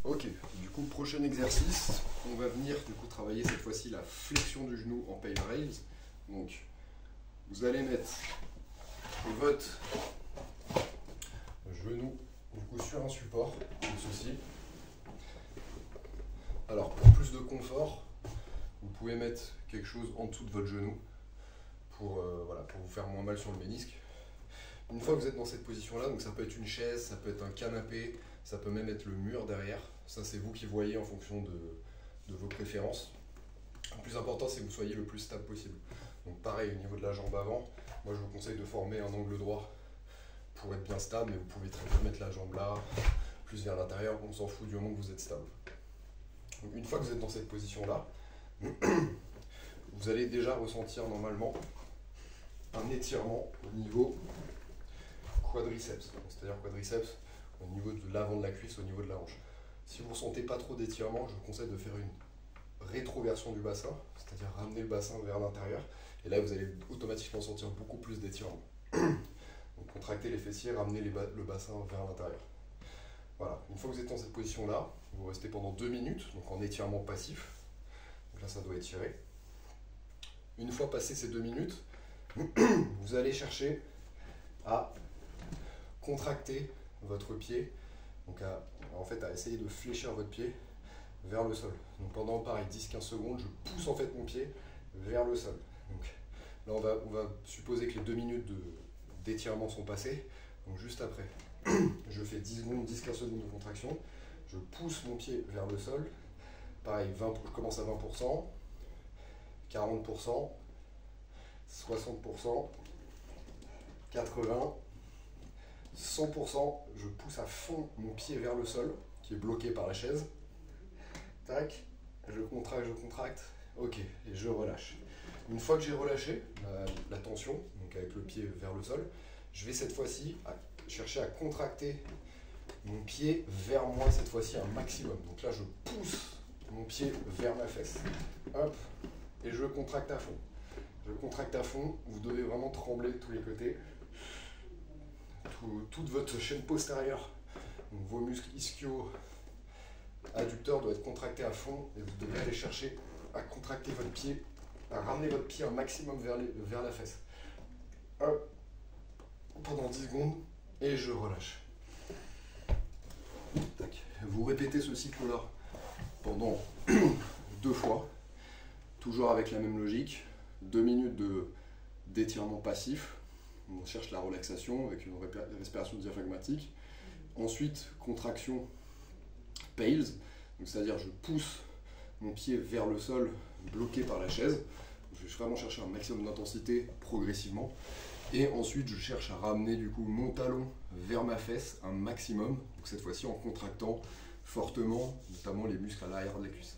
Ok, du coup, prochain exercice, on va venir du coup travailler cette fois-ci la flexion du genou en pale rails. Donc, vous allez mettre votre genou du coup sur un support comme ceci. Alors, pour plus de confort, vous pouvez mettre quelque chose en dessous de votre genou pour, voilà, pour vous faire moins mal sur le ménisque. Une fois que vous êtes dans cette position-là, donc ça peut être une chaise, ça peut être un canapé, ça peut même être le mur derrière. Ça, c'est vous qui voyez en fonction de vos préférences. Le plus important, c'est que vous soyez le plus stable possible. Donc pareil, au niveau de la jambe avant, moi je vous conseille de former un angle droit pour être bien stable, mais vous pouvez très bien mettre la jambe là, plus vers l'intérieur, on s'en fout du moment que vous êtes stable. Donc, une fois que vous êtes dans cette position-là, vous allez déjà ressentir normalement un étirement au niveau quadriceps, c'est-à-dire quadriceps au niveau de l'avant de la cuisse, au niveau de la hanche. Si vous ne ressentez pas trop d'étirement, je vous conseille de faire une rétroversion du bassin, c'est-à-dire ramener le bassin vers l'intérieur, et là vous allez automatiquement sentir beaucoup plus d'étirement. Donc contractez les fessiers, ramenez le bassin vers l'intérieur. Voilà, une fois que vous êtes dans cette position-là, vous restez pendant 2 minutes, donc en étirement passif. Donc là ça doit étirer. Une fois passé ces 2 minutes, vous allez chercher à contracter votre pied, donc en fait à essayer de fléchir votre pied vers le sol. Donc pendant pareil 10-15 secondes, je pousse en fait mon pied vers le sol. Donc là on va supposer que les 2 minutes d'étirement sont passées. Donc juste après, je fais 10 secondes, 10-15 secondes de contraction, je pousse mon pied vers le sol. Pareil, je commence à 20%, 40%, 60%, 80%, 100%, je pousse à fond mon pied vers le sol, qui est bloqué par la chaise. Tac, je contracte, ok, et je relâche. Une fois que j'ai relâché la tension, donc avec le pied vers le sol, je vais cette fois-ci chercher à contracter mon pied vers moi, cette fois-ci un maximum. Donc là, je pousse mon pied vers ma fesse. Hop, et je contracte à fond. Je contracte à fond, vous devez vraiment trembler de tous les côtés. Toute votre chaîne postérieure, donc vos muscles ischio, adducteurs doivent être contractés à fond et vous devez aller chercher à contracter votre pied, à ramener votre pied un maximum vers la fesse. Hop, pendant 10 secondes et je relâche. Tac. Vous répétez ce cycle-là pendant 2 fois, toujours avec la même logique. 2 minutes d'étirement passif. On cherche la relaxation avec une respiration diaphragmatique. Ensuite, contraction pales, c'est-à-dire je pousse mon pied vers le sol bloqué par la chaise. Je vais vraiment chercher un maximum d'intensité progressivement. Et ensuite, je cherche à ramener du coup mon talon vers ma fesse un maximum. Donc cette fois-ci en contractant fortement, notamment les muscles à l'arrière de la cuisse.